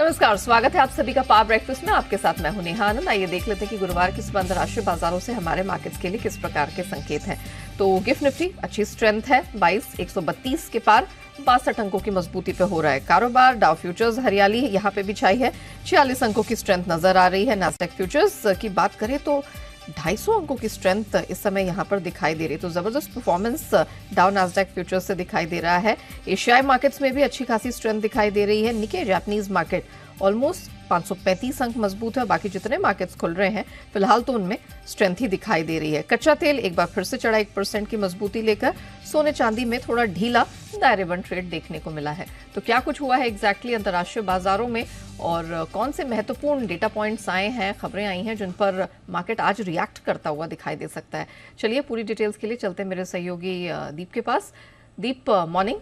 नमस्कार, स्वागत है आप सभी का पावर ब्रेकफास्ट में। आपके साथ मैं हूं नेहा आनंद। आइए देख लेते हैं कि गुरुवार की सुबह अंतर्राष्ट्रीय बाजारों से हमारे मार्केट्स के लिए किस प्रकार के संकेत हैं। तो गिफ्ट निफ्टी अच्छी स्ट्रेंथ है, 22,132 के पार 62 अंकों की मजबूती पे हो रहा है कारोबार। डाउ फ्यूचर्स हरियाली यहाँ पे भी छाई है, 46 अंकों की स्ट्रेंथ नजर आ रही है। नास्डैक फ्यूचर्स की बात करें तो 250 अंकों की स्ट्रेंथ इस समय यहाँ पर दिखाई दे रही है। तो जबरदस्त परफॉर्मेंस डाउ नास्डैक फ्यूचर्स से दिखाई दे रहा है। एशियाई मार्केट्स में भी अच्छी खासी स्ट्रेंथ दिखाई दे रही है। निके जापानीज मार्केट ऑलमोस्ट 535 अंक मजबूत है। बाकी जितने मार्केट्स खुल रहे हैं फिलहाल तो उनमें स्ट्रेंथ ही दिखाई दे रही है। कच्चा तेल एक बार फिर से चढ़ा 1% की मजबूती लेकर। सोने चांदी में थोड़ा ढीला दायरेबंद ट्रेड देखने को मिला है। तो क्या कुछ हुआ है एग्जैक्टली अंतर्राष्ट्रीय बाजारों में और कौन से महत्वपूर्ण डेटा पॉइंट्स आए हैं, खबरें आई हैं जिन पर मार्केट आज रिएक्ट करता हुआ दिखाई दे सकता है। चलिए पूरी डिटेल्स के लिए चलते मेरे सहयोगी दीप के पास। दीप, मॉर्निंग।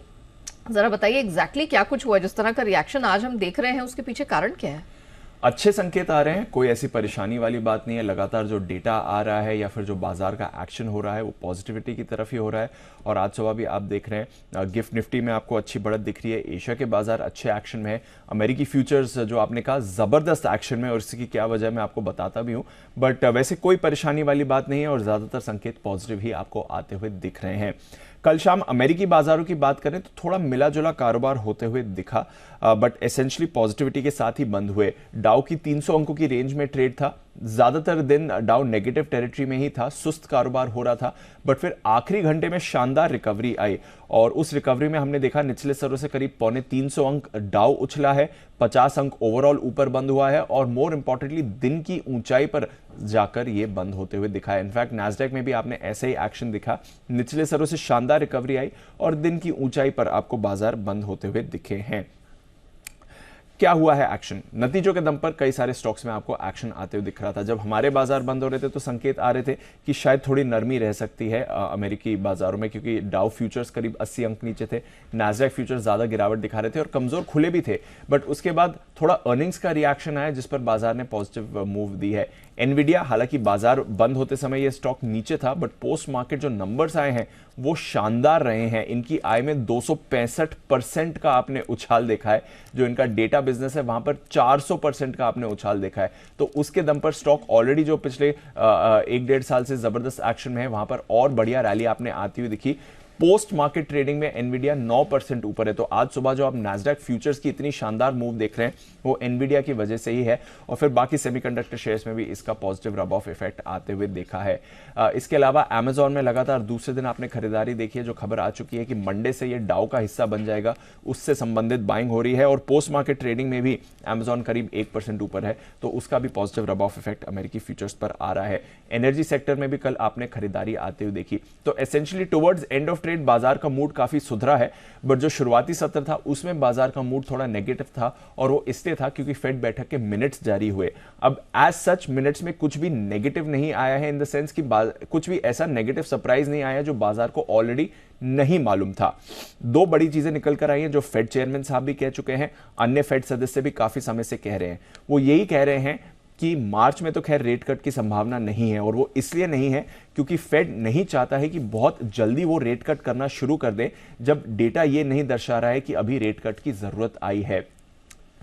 जरा बताइए एग्जैक्टली क्या कुछ हुआ, जिस तरह का रिएक्शन आज हम देख रहे हैं उसके पीछे कारण क्या है? अच्छे संकेत आ रहे हैं, कोई ऐसी परेशानी वाली बात नहीं है। लगातार जो डेटा आ रहा है या फिर जो बाजार का एक्शन हो रहा है वो पॉजिटिविटी की तरफ ही हो रहा है। और आज सुबह भी आप देख रहे हैं गिफ्ट निफ्टी में आपको अच्छी बढ़त दिख रही है। एशिया के बाजार अच्छे एक्शन में है। अमेरिकी फ्यूचर्स जो आपने कहा जबरदस्त एक्शन में, और इसकी क्या वजह मैं आपको बताता भी हूँ। बट वैसे कोई परेशानी वाली बात नहीं है और ज्यादातर संकेत पॉजिटिव ही आपको आते हुए दिख रहे हैं। कल शाम अमेरिकी बाजारों की बात करें तो थोड़ा मिला जुला कारोबार होते हुए दिखा, बट एसेंशियली पॉजिटिविटी के साथ ही बंद हुए। डाउ की 300 अंकों की रेंज में ट्रेड था। ज्यादातर दिन डाउ नेगेटिव टेरिटरी में ही था, सुस्त कारोबार हो रहा था। बट फिर आखिरी घंटे में शानदार रिकवरी आई और उस रिकवरी में हमने देखा निचले स्तरों से करीब 325 अंक डाउ उछला है, 50 अंक ओवरऑल ऊपर बंद हुआ है और मोर इंपॉर्टेंटली दिन की ऊंचाई पर जाकर ये बंद होते हुए दिखा है। इनफैक्ट नास्डैक में भी आपने ऐसे ही एक्शन दिखा, निचले स्तरों से शानदार रिकवरी आई और दिन की ऊंचाई पर आपको बाजार बंद होते हुए दिखे हैं। क्या हुआ है एक्शन? नतीजों के दम पर कई सारे स्टॉक्स में आपको एक्शन आते हुए दिख रहा था। जब हमारे बाजार बंद हो रहे थे तो संकेत आ रहे थे कि शायद थोड़ी नरमी रह सकती है अमेरिकी बाजारों में, क्योंकि डाउ फ्यूचर्स करीब 80 अंक नीचे थे, नास्डैक फ्यूचर्स ज्यादा गिरावट दिखा रहे थे और कमजोर खुले भी थे। बट उसके बाद थोड़ा अर्निंग्स का रिएक्शन आया जिस पर बाजार ने पॉजिटिव मूव दी है। एनवीडिया, हालांकि बाजार बंद होते समय यह स्टॉक नीचे था, बट पोस्ट मार्केट जो नंबर्स आए हैं वो शानदार रहे हैं। इनकी आय में 265% का आपने उछाल देखा है। जो इनका डेटा बिजनेस है वहां पर 400% का आपने उछाल देखा है। तो उसके दम पर स्टॉक ऑलरेडी जो पिछले 1-1.5 साल से जबरदस्त एक्शन में है वहां पर और बढ़िया रैली आपने आती हुई दिखी। पोस्ट मार्केट ट्रेडिंग में एनवीडिया 9% ऊपर है। तो आज सुबह जो आप नास्डैक फ्यूचर्स की इतनी शानदार मूव देख रहे हैं वो एनवीडिया की वजह से ही है। और फिर बाकी सेमीकंडक्टर शेयर्स में भी इसका पॉजिटिव रब ऑफ इफेक्ट आते हुए देखा है। इसके अलावा अमेजॉन में लगातार दूसरे दिन आपने खरीदारी देखी है। जो खबर आ चुकी है कि मंडे से ये डाउ का हिस्सा बन जाएगा, उससे संबंधित बाइंग हो रही है। और पोस्ट मार्केट ट्रेडिंग में भी अमेजॉन करीब 1% ऊपर है, तो उसका भी पॉजिटिव रब ऑफ इफेक्ट अमेरिकी फ्यूचर्स पर आ रहा है। एनर्जी सेक्टर में भी कल आपने खरीदारी आते हुए देखी। तो essentially towards end of trade बाजार का मूड काफी सुधरा है। बट जो शुरुआती सत्र था उसमें बाजार का मूड थोड़ा नेगेटिव था और वो इसलिए था क्योंकि फेड बैठक के मिनट्स जारी हुए। अब एज सच मिनट्स में कुछ भी नेगेटिव नहीं आया है, इन द सेंस कि कुछ भी ऐसा नेगेटिव सरप्राइज नहीं आया जो बाजार को ऑलरेडी नहीं मालूम था। दो बड़ी चीजें निकल कर आई हैं जो फेड चेयरमैन साहब भी कह चुके हैं, अन्य फेड सदस्य भी काफी समय से कह रहे हैं। वो यही कह रहे हैं कि मार्च में तो खैर रेट कट की संभावना नहीं है, और वो इसलिए नहीं है क्योंकि फेड नहीं चाहता है कि बहुत जल्दी वो रेट कट करना शुरू कर दे जब डेटा ये नहीं दर्शा रहा है कि अभी रेट कट की जरूरत आई है।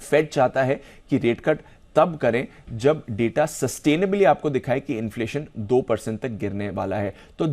फेड चाहता है कि रेट कट तब करें जब डेटा सस्टेनेबली आपको दिखाए कि इन्फ्लेशन 2% तक गिरने वाला है। तो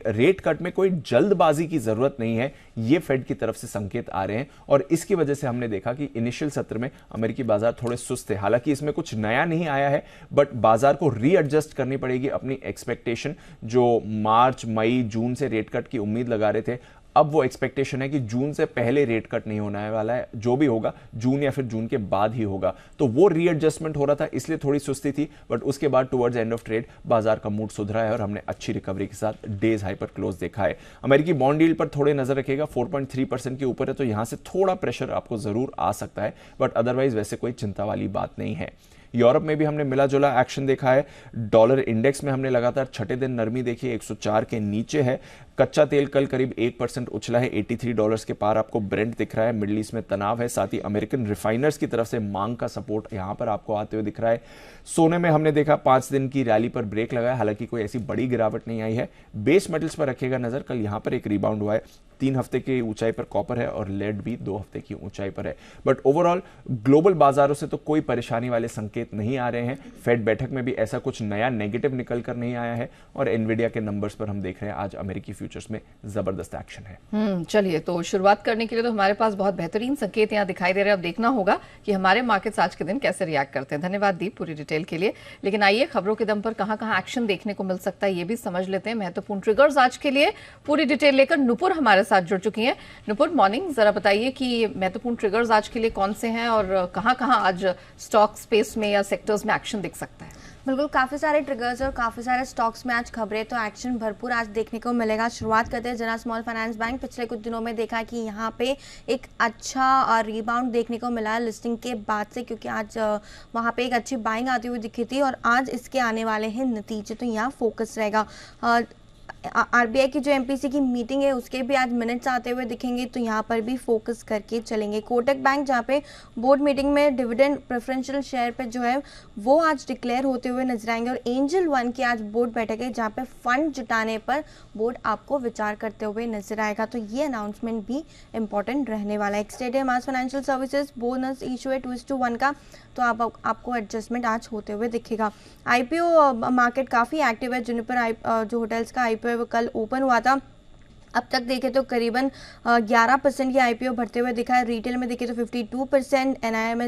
रेट कट में कोई जल्दबाजी की जरूरत नहीं है, ये फेड की तरफ से संकेत आ रहे हैं। और इसकी वजह से हमने देखा कि इनिशियल सत्र में अमेरिकी बाजार थोड़े सुस्त थे। हालांकि इसमें कुछ नया नहीं आया है, बट बाजार को रीएडजस्ट करनी पड़ेगी अपनी एक्सपेक्टेशन। जो मार्च, मई, जून से रेट कट की उम्मीद लगा रहे थे, अब वो एक्सपेक्टेशन है कि जून से पहले रेट कट नहीं होने वाला है, जो भी होगा जून या फिर जून के बाद ही होगा। तो वो रीएडजस्टमेंट हो रहा था, इसलिए थोड़ी सुस्ती थी। बट उसके बाद टुवर्ड्स एंड ऑफ ट्रेड बाजार का मूड सुधरा है और हमने अच्छी रिकवरी के साथ डेज हाई पर क्लोज देखा है। अमेरिकी बॉन्ड यील्ड पर थोड़े नजर रखेगा, 4.3% के ऊपर है, तो यहां से थोड़ा प्रेशर आपको जरूर आ सकता है, बट अदरवाइज वैसे कोई चिंता वाली बात नहीं है। यूरोप में भी हमने मिला जुला एक्शन देखा है। डॉलर इंडेक्स में हमने लगातार छठे दिन नरमी देखी, 104 के नीचे है। कच्चा तेल कल करीब 1% उछला है, $83 के पार आपको ब्रेंट दिख रहा है। मिडिल ईस्ट में तनाव है, साथ ही अमेरिकन रिफाइनर्स की तरफ से मांग का सपोर्ट यहां पर आपको आते हुए दिख रहा है। सोने में हमने देखा 5 दिन की रैली पर ब्रेक लगाया, हालांकि कोई ऐसी बड़ी गिरावट नहीं आई है। बेस मेटल्स पर रखिएगा नजर, कल यहां पर एक रिबाउंड हुआ है। 3 हफ्ते की ऊंचाई पर कॉपर है और लेड भी 2 हफ्ते की ऊंचाई पर है। बट ओवरऑल ग्लोबल बाजारों से तो कोई परेशानी वाले संकेत नहीं आ रहे हैं। फेड बैठक में भी ऐसा कुछ नया नेगेटिव निकल कर नहीं आया है और एनवीडिया के नंबर्स पर हम देख रहे हैं आज अमेरिकी फ्यूचर्स में जबरदस्त एक्शन है। चलिए, तो शुरुआत करने के लिए तो हमारे पास बहुत बेहतरीन संकेत यहाँ दिखाई दे रहे हैं। अब देखना होगा कि हमारे मार्केट्स आज के दिन कैसे रिएक्ट करते हैं। धन्यवाद दीप पूरी डिटेल के लिए। लेकिन आइए खबरों के दम पर कहां कहां एक्शन देखने को मिल सकता है ये भी समझ लेते हैं। महत्वपूर्ण ट्रिगर्स आज के लिए पूरी डिटेल लेकर नुपुर हमारे साथ जुड़ चुकी हैं। नुपुर, मॉर्निंग, जरा बताइए कि महत्वपूर्ण ट्रिगर्स आज के लिए कौन से हैं और कहां कहां आज स्टॉक स्पेस में या सेक्टर्स में एक्शन दिख सकता है? बिल्कुल, काफ़ी सारे ट्रिगर्स और काफ़ी सारे स्टॉक्स में आज खबरें, तो एक्शन भरपूर आज देखने को मिलेगा। शुरुआत करते हैं जना स्मॉल फाइनेंस बैंक। पिछले कुछ दिनों में देखा कि यहाँ पे एक अच्छा रिबाउंड देखने को मिला है लिस्टिंग के बाद से, क्योंकि आज वहाँ पे एक अच्छी बाइंग आती हुई दिखी थी और आज इसके आने वाले हैं नतीजे, तो यहाँ फोकस रहेगा। आरबीआई की जो एमपीसी की मीटिंग है उसके भी आज मिनट्स आते हुए दिखेंगे, तो यहाँ पर भी फोकस करके चलेंगे। कोटक बैंक जहाँ पे बोर्ड मीटिंग में डिविडेंड प्रेफरेंशियल शेयर पे जो है वो आज डिक्लेयर होते हुए नजर आएंगे। और एंजल वन की आज बोर्ड बैठक है जहाँ पे फंड जुटाने पर बोर्ड आपको विचार करते हुए नजर आएगा, तो ये अनाउंसमेंट भी इंपॉर्टेंट रहने वाला है। एक्सटेंडेड मास फाइनेंशियल सर्विसेज बोनस इशू है 2:1 का, तो आपको एडजस्टमेंट आज होते हुए दिखेगा। आईपीओ मार्केट काफ़ी एक्टिव है। जुनिपर जो होटल्स का आईपीओ है वो कल ओपन हुआ था। अब तक देखें तो करीबन 11% की आईपीओ भरते हुए दिखा है। रिटेल में देखें तो 52%, एनआईआई में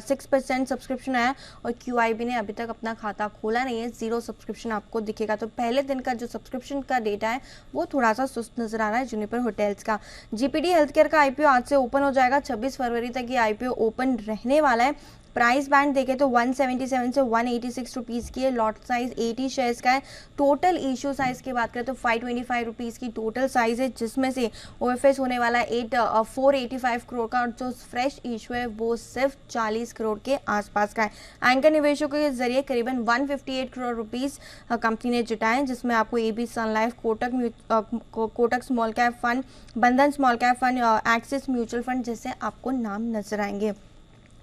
6% सब्सक्रिप्शन आया और क्यूआईबी ने अभी तक अपना खाता खोला नहीं है, 0 सब्सक्रिप्शन आपको दिखेगा। तो पहले दिन का जो सब्सक्रिप्शन का डेटा है वो थोड़ा सा सुस्त नजर आ रहा है जुनिपर होटल्स का। जीपीडी हेल्थकेयर का आईपीओ आज से ओपन हो जाएगा, 26 फरवरी तक ये आईपीओ ओपन रहने वाला है। प्राइस बैंड देखें तो 177 से 186 रुपीज़ की है। लॉट साइज 80 शेयर्स का है। टोटल इशू साइज की बात करें तो 525 रुपीज़ की टोटल साइज है, जिसमें से ओएफएस होने वाला है 485 करोड़ का और जो फ्रेश इशू है वो सिर्फ 40 करोड़ के आसपास का है। एंकर निवेशकों के जरिए करीबन 158 करोड़ रुपीज़ कंपनी ने जुटाए, जिसमें आपको AB Sun Life, Kotak small cap fund, Bandhan small cap fund, Axis mutual fund जैसे आपको नाम नजर आएंगे।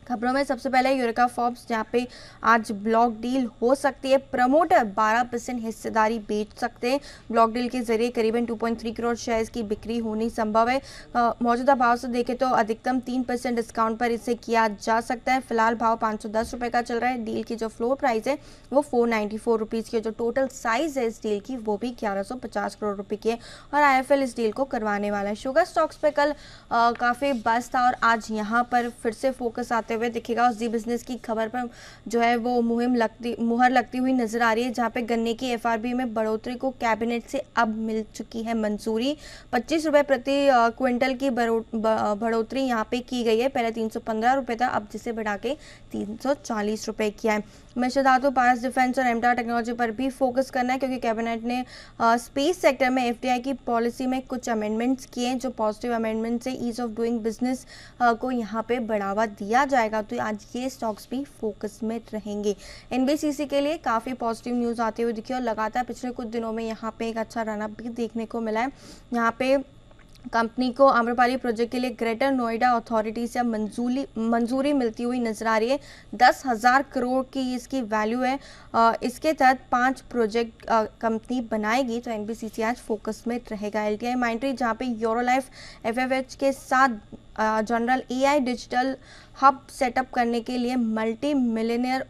खबरों में सबसे पहले यूरेका फॉर्ब्स, जहाँ पे आज ब्लॉक डील हो सकती है। प्रमोटर 12% हिस्सेदारी बेच सकते हैं। ब्लॉक डील के जरिए करीबन 2.3 करोड़ शेयर्स की बिक्री होनी संभव है। मौजूदा भाव से देखें तो अधिकतम 3% डिस्काउंट पर इसे किया जा सकता है। फिलहाल भाव 510 रुपये का चल रहा है। डील की जो फ्लोर प्राइस है वो 494 रुपीज़ की है। जो टोटल साइज है इस डील की वो भी 1150 करोड़ रुपये की है और आईएफएल इस डील को करवाने वाला है। शुगर स्टॉक्स पे कल काफ़ी बस था और आज यहाँ पर फिर से फोकस आते हुए दिखेगा। उस जी बिजनेस की खबर पर जो है वो मुहर लगती हुई नजर आ रही है, जहां पे गन्ने की एफआरपी में बढ़ोतरी को कैबिनेट से अब मिल चुकी है मंजूरी। 25 रुपये प्रति क्विंटल की बढ़ोतरी यहां पे की गई है। पहले 315 रुपये था, अब जिसे बढ़ा के 340 रुपये किया है। मिश्र धातु, पारस डिफेंस और एमटा टेक्नोलॉजी पर भी फोकस करना है, क्योंकि कैबिनेट ने स्पेस सेक्टर में एफडीआई की पॉलिसी में कुछ अमेंडमेंट्स किए हैं। जो पॉजिटिव अमेंडमेंट से ईज ऑफ डूइंग बिजनेस को यहाँ पे बढ़ावा दिया जाएगा, तो आज ये स्टॉक्स भी फोकस में रहेंगे। एनबीसीसी के लिए काफ़ी पॉजिटिव न्यूज़ आते हुए दिखी और लगातार पिछले कुछ दिनों में यहाँ पे एक अच्छा रनअप भी देखने को मिला है। यहाँ पे कंपनी को आम्रपाली प्रोजेक्ट के लिए ग्रेटर नोएडा अथॉरिटी से मंजूरी मिलती हुई नजर आ रही है। 10,000 करोड़ की इसकी वैल्यू है। इसके तहत 5 प्रोजेक्ट कंपनी बनाएगी, तो एनबीसीसी आज फोकस में रहेगा। एलटीआई माइंट्री, जहाँ पे यूरोलाइफ एफएफएच के साथ general AI digital hub setup करने के लिए multi millionaire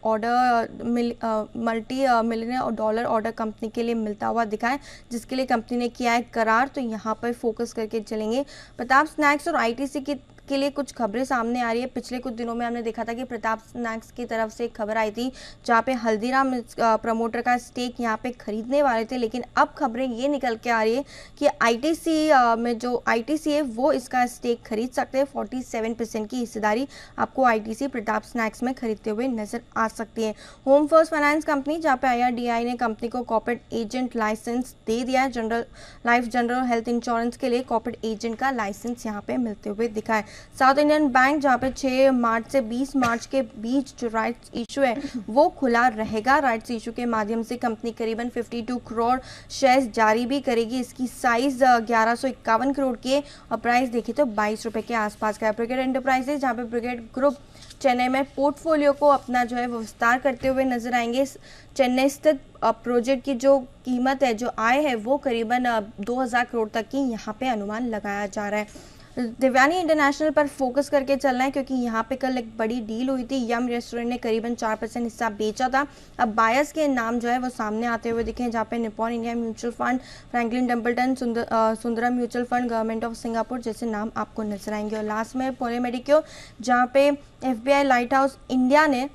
dollar order company के लिए मिलता हुआ दिखा है, जिसके लिए कंपनी ने किया है करार, तो यहाँ पर फोकस करके चलेंगे। प्रताप स्नैक्स और आईटीसी के लिए कुछ खबरें सामने आ रही है। पिछले कुछ दिनों में हमने देखा था कि प्रताप स्नैक्स की तरफ से एक खबर आई थी, जहाँ पे हल्दीराम प्रमोटर का स्टेक यहाँ पे खरीदने वाले थे, लेकिन अब खबरें ये निकल के आ रही है कि आईटीसी में जो आईटीसी है वो इसका स्टेक खरीद सकते हैं। 47% की हिस्सेदारी आपको आईटीसी प्रताप स्नैक्स में खरीदते हुए नजर आ सकती है। होम फर्स्ट फाइनेंस कंपनी, जहाँ पे आईआरडीआई ने कंपनी को कॉर्पोरेट एजेंट लाइसेंस दे दिया है। जनरल हेल्थ इंश्योरेंस के लिए कॉर्पोरेट एजेंट का लाइसेंस यहाँ पे मिलते हुए दिखा है। साउथ इंडियन बैंक जहाँ पे 6 मार्च से 20 मार्च के बीच जो राइट्स इशू है वो खुला रहेगा। राइट्स इशू के माध्यम से कंपनी करीबन 52 करोड़ शेयर्स जारी भी करेगी। इसकी साइज 1151 करोड़ की है और प्राइस देखिए तो 22 रुपए के आसपास का है। ब्रिगेड एंटरप्राइजेज जहाँ पे ब्रिगेड ग्रुप चेन्नई में पोर्टफोलियो को अपना जो है वो विस्तार करते हुए नजर आएंगे। चेन्नई स्थित प्रोजेक्ट की जो कीमत है, जो आय है, वो करीबन 2000 करोड़ तक की यहाँ पे अनुमान लगाया जा रहा है। देवयानी इंटरनेशनल पर फोकस करके चलना है क्योंकि यहाँ पे कल एक बड़ी डील हुई थी। यम रेस्टोरेंट ने करीबन 4% हिस्सा बेचा था। अब बायर्स के नाम जो है वो सामने आते हुए दिखे, जहाँ पे Nippon India mutual fund, Franklin Templeton, Sundaram mutual fund, government of Singapore जैसे नाम आपको नजर आएंगे। और लास्ट में पोले मेडिक्योर, जहाँ पे FBI लाइट हाउस इंडिया ने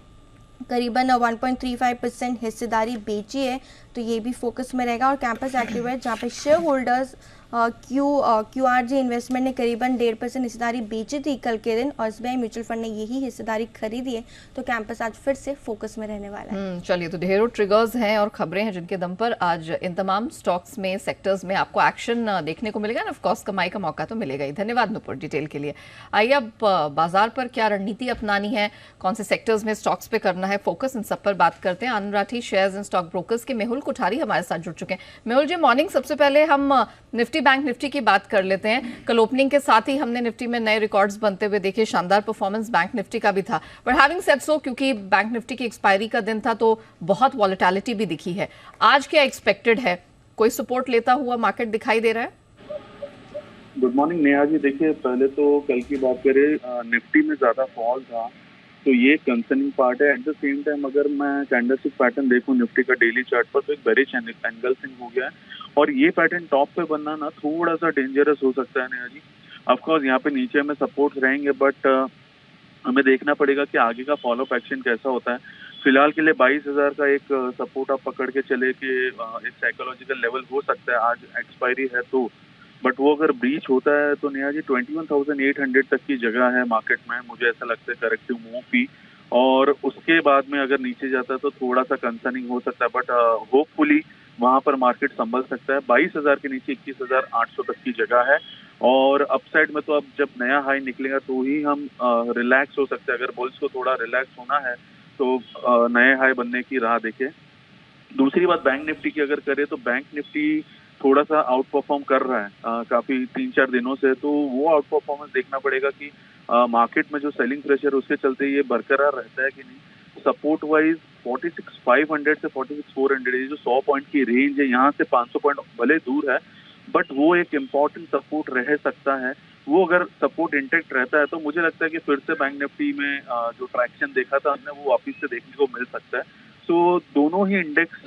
करीबन 1.35% हिस्सेदारी बेची है, तो ये भी फोकस में रहेगा। और कैंपस एक्टिवेट जहाँ पे शेयर होल्डर्स QRG इन्वेस्टमेंट ने करीबन 1.5% हिस्सेदारी बेची थी कल के दिन और SBI म्यूचुअल फंड ने यही हिस्सेदारी खरीदी है, तो कैंपस आज फिर से फोकस में रहने वाला है। चलिए, तो ढेरों ट्रिगर्स हैं और खबरें हैं जिनके दम पर आज इन तमाम स्टॉक्स में, सेक्टर्स में आपको एक्शन देखने को मिलेगा ना। ऑफ कोर्स कमाई का मौका तो मिलेगा ही। धन्यवाद नुपुर डिटेल के लिए। आइए अब बाजार पर क्या रणनीति अपनानी है, कौन से सेक्टर्स में स्टॉक्स पे करना है फोकस, इन सब पर बात करते हैं। Anand Rathi shares and stock brokers के मेहुल कोठारी हमारे साथ जुड़ चुके हैं। मेहुल जी, मॉर्निंग। सबसे पहले हम निफ्टी बैंक निफ्टी की बात कर लेते हैं। कल ओपनिंग के साथ ही हमने निफ्टी में नए रिकॉर्ड्स बनते हुए देखे। शानदार परफॉर्मेंस बैंक निफ्टी का भी था। बट हैविंग सेड सो, क्योंकि बैंक निफ्टी की एक्सपायरी का दिन था तो बहुत वॉलेटिलिटी भी दिखी है। आज क्या एक्सपेक्टेड है? कोई सपोर्ट लेता हुआ मार्केट दिखाई दे रहा है? Good morning Neha ji. देखिए, पहले तो कल की बात करें, निफ्टी में ज्यादा फॉल था तो ये कंसर्निंग पार्ट है। एट द सेम टाइम अगर मैं कैंडलस्टिक पैटर्न देखूं निफ्टी का डेली चार्ट पर, तो एक बेरिश एंगल्फिंग हो गया है और ये पैटर्न टॉप पे बनना ना थोड़ा सा डेंजरस हो सकता है नेहा जी। ऑफकोर्स यहाँ पे नीचे में सपोर्ट रहेंगे, बट हमें देखना पड़ेगा कि आगे का फॉलोअप एक्शन कैसा होता है। फिलहाल के लिए 22,000 का एक सपोर्ट आप पकड़ के चले कि एक साइकोलॉजिकल लेवल हो सकता है, आज एक्सपायरी है तो, बट वो अगर ब्रीच होता है तो नेहा जी 21,800 तक की जगह है मार्केट में, मुझे ऐसा लगता है करेक्टिव मूव की। और उसके बाद में अगर नीचे जाता है तो थोड़ा सा कंसर्निंग हो सकता है, बट होपफुली वहां पर मार्केट संभल सकता है। 22,000 के नीचे 21,800 तक की जगह है और अपसाइड में तो अब जब नया हाई निकलेगा तो ही हम रिलैक्स हो सकते हैं। अगर बुल्स को थोड़ा रिलैक्स होना है तो नए हाई बनने की राह देखे। दूसरी बात बैंक निफ्टी की अगर करें तो बैंक निफ्टी थोड़ा सा आउट परफॉर्म कर रहा है काफी 3-4 दिनों से, तो वो आउट परफॉर्मेंस देखना पड़ेगा कि मार्केट में जो सेलिंग प्रेशर उसके चलते ये बरकरार रहता है कि नहीं। सपोर्ट वाइज 46,500 से 46,400 ये जो 100 पॉइंट की रेंज है, यहाँ से 500 पॉइंट भले दूर है बट वो एक इम्पॉर्टेंट सपोर्ट रह सकता है। वो अगर सपोर्ट इंटेक्ट रहता है तो मुझे लगता है कि फिर से बैंक निफ्टी में जो ट्रैक्शन देखा था हमने वो वापिस से देखने को मिल सकता है। तो दोनों ही इंडेक्स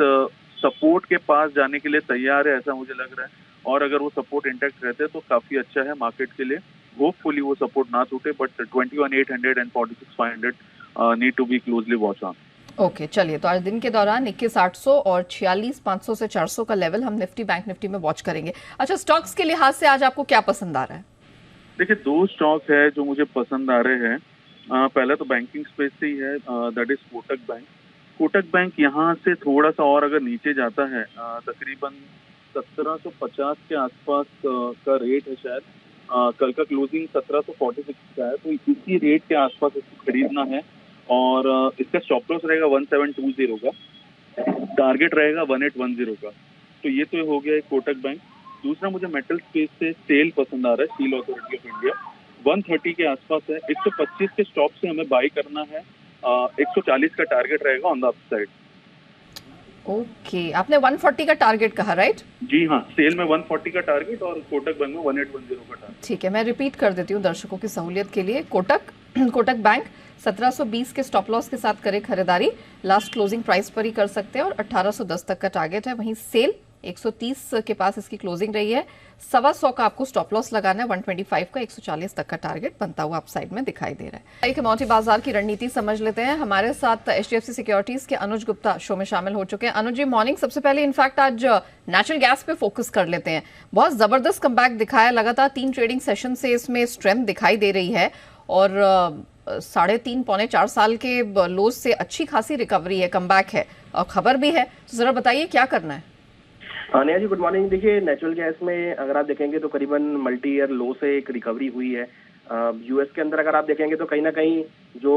सपोर्ट के पास जाने के लिए तैयार है, ऐसा मुझे लग रहा है। और अगर वो सपोर्ट इंटेक्ट रहते हैं तो काफी अच्छा है मार्केट के लिए। होपफुली वो सपोर्ट ना टूटे, but 21,800 and 46,500 need to be closely watch on. Okay, चलिए, तो आज दिन के दौरान 21,800 और 46,500 से 400 का लेवल हम निफ्टी बैंक निफ्टी में वॉच करेंगे। अच्छा, स्टॉक्स के लिहाज से आज आपको क्या पसंद आ रहा है? देखिए, 2 स्टॉक है जो मुझे पसंद आ रहे हैं। पहला तो बैंकिंग स्पेस से ही है, that is Kotak bank. Kotak bank यहाँ से थोड़ा सा और अगर नीचे जाता है, तकरीबन 1750 के आसपास का रेट है शायद, कल का क्लोजिंग 1746 का है, तो इसी रेट के आसपास इसको खरीदना है। और इसका स्टॉप लॉस रहेगा 1720 का, टारगेट रहेगा 1810 का। तो ये तो हो गया एक कोटक बैंक। दूसरा मुझे मेटल स्पेस से स्टेल पसंद आ रहा है, स्टील अथॉरिटी ऑफ इंडिया। 130 के आसपास है, 125 के स्टॉप से हमें बाई करना है, 140 का टारगेट रहेगा ऑन द अपसाइड। ओके, आपने 140 का टारगेट कहा, राइट? जी हाँ, सेल में 140 का टारगेट और कोटक बैंक में 1810 का टारगेट। ठीक है, मैं रिपीट कर देती हूँ दर्शकों की सहूलियत के लिए। कोटक बैंक 1720 के स्टॉप लॉस के साथ करे खरीदारी, लास्ट क्लोजिंग प्राइस पर ही कर सकते हैं और 1810 तक का टारगेट है। वहीं सेल 130 के पास इसकी क्लोजिंग रही है, 125 का आपको स्टॉप लॉस लगाना है, 125 का 140 तक का टारगेट बनता हुआ अपसाइड में दिखाई दे रहा है। एक कमोडिटी बाजार की रणनीति समझ लेते हैं। हमारे साथ HDFC सिक्योरिटीज के अनुज गुप्ता शो में शामिल हो चुके हैं। अनुज जी, मॉर्निंग। सबसे पहले इनफैक्ट आज नेचुरल गैस पे फोकस कर लेते हैं। बहुत जबरदस्त कमबैक दिखाया, लगातार 3 ट्रेडिंग सेशन से इसमें स्ट्रेंथ दिखाई दे रही है और 3.5 पौने 4 साल के लोज से अच्छी खासी रिकवरी है, कमबैक है और खबर भी है। तो जरा बताइए क्या करना है? Neha ji, good morning. देखिए, नेचुरल गैस में अगर आप देखेंगे तो करीबन मल्टी ईयर लो से एक रिकवरी हुई है। यूएस के अंदर अगर आप देखेंगे तो कहीं ना कहीं जो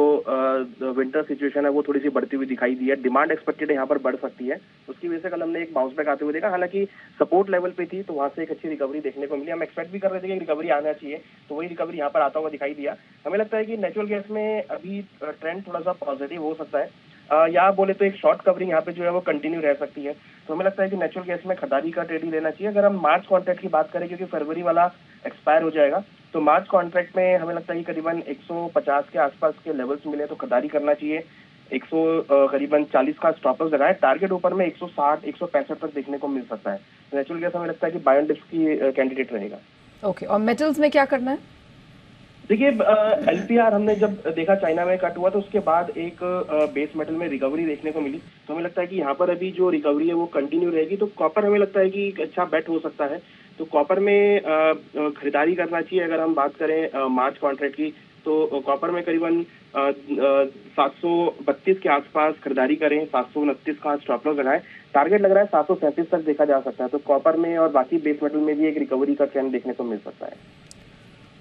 विंटर सिचुएशन है वो थोड़ी सी बढ़ती हुई दिखाई दी है। डिमांड एक्सपेक्टेड यहाँ पर बढ़ सकती है, उसकी वजह से कल हमने एक बाउंस बैक आते हुए देखा। हालांकि सपोर्ट लेवल पे थी तो वहाँ से एक अच्छी रिकवरी देखने को मिली। हम एक्सपेक्ट भी कर रहे थे कि रिकवरी आना चाहिए, तो वही रिकवरी यहाँ पर आता हुआ दिखाई दिया। हमें लगता है कि नेचुरल गैस में अभी ट्रेंड थोड़ा सा पॉजिटिव हो सकता है, या बोले तो एक शॉर्ट कवरिंग यहाँ पे जो है वो कंटिन्यू रह सकती है। तो हमें लगता है कि नेचुरल गैस में खरीदारी का ट्रेड ही लेना चाहिए। अगर हम मार्च कॉन्ट्रैक्ट की बात करें, क्योंकि फरवरी वाला एक्सपायर हो जाएगा, तो मार्च कॉन्ट्रैक्ट में हमें लगता है कि करीबन 150 के आसपास के लेवल्स मिले तो खरीदारी करना चाहिए। 100 करीबन 40 का स्टॉप लॉस लगाए, टारगेट ऊपर में 160 165 तक देखने को मिल सकता है। नेचुरल गैस हमें लगता है कि बाय एंड डिप्स की कैंडिडेट रहेगा। ओके, और मेटल्स में क्या करना है? देखिए, एलपीआर हमने जब देखा चाइना में कट हुआ तो उसके बाद एक बेस मेटल में रिकवरी देखने को मिली, तो हमें लगता है कि यहाँ पर अभी जो रिकवरी है वो कंटिन्यू रहेगी। तो कॉपर हमें लगता है कि एक अच्छा बेट हो सकता है, तो कॉपर में खरीदारी करना चाहिए। अगर हम बात करें मार्च कॉन्ट्रैक्ट की, तो कॉपर में करीबन 732 के आसपास खरीदारी करें, 729 का स्टॉप लॉस लगाएं। टारगेट लग रहा है 737 तक देखा जा सकता है। तो कॉपर में और बाकी बेस मेटल में भी एक रिकवरी का ट्रेंड देखने को मिल सकता है।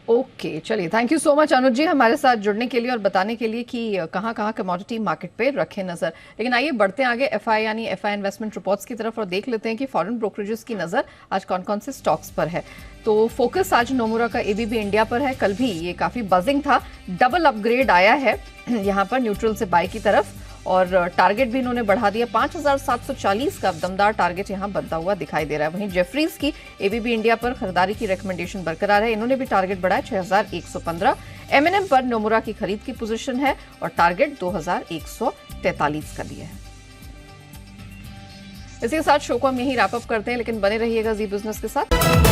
ओके, चलिए, थैंक यू सो मच अनुज जी हमारे साथ जुड़ने के लिए और बताने के लिए कि कहां कहां कमोडिटी मार्केट पे रखें नजर। लेकिन आइए बढ़ते हैं आगे एफआई यानी एफआई इन्वेस्टमेंट रिपोर्ट्स की तरफ और देख लेते हैं कि फॉरेन ब्रोकरेजेस की नजर आज कौन कौन से स्टॉक्स पर है। तो फोकस आज नोमुरा का एबीबी इंडिया पर है। कल भी ये काफी बजिंग था, डबल अपग्रेड आया है यहाँ पर न्यूट्रल से बाय की तरफ, और टारगेट भी इन्होंने बढ़ा दिया। 5740 का दमदार टारगेट यहां बनता हुआ दिखाई दे रहा है। वहीं जेफरीज की एबीबी इंडिया पर खरीदारी की रिकमेंडेशन बरकरार है, इन्होंने भी टारगेट बढ़ाया 6115। एमएनएम पर नोमुरा की खरीद की पोजीशन है और टारगेट 2143 का दिया है। इसी के साथ शो को हम यहीं रैप अप करते हैं, लेकिन बने रहिएगा जी बिजनेस के साथ।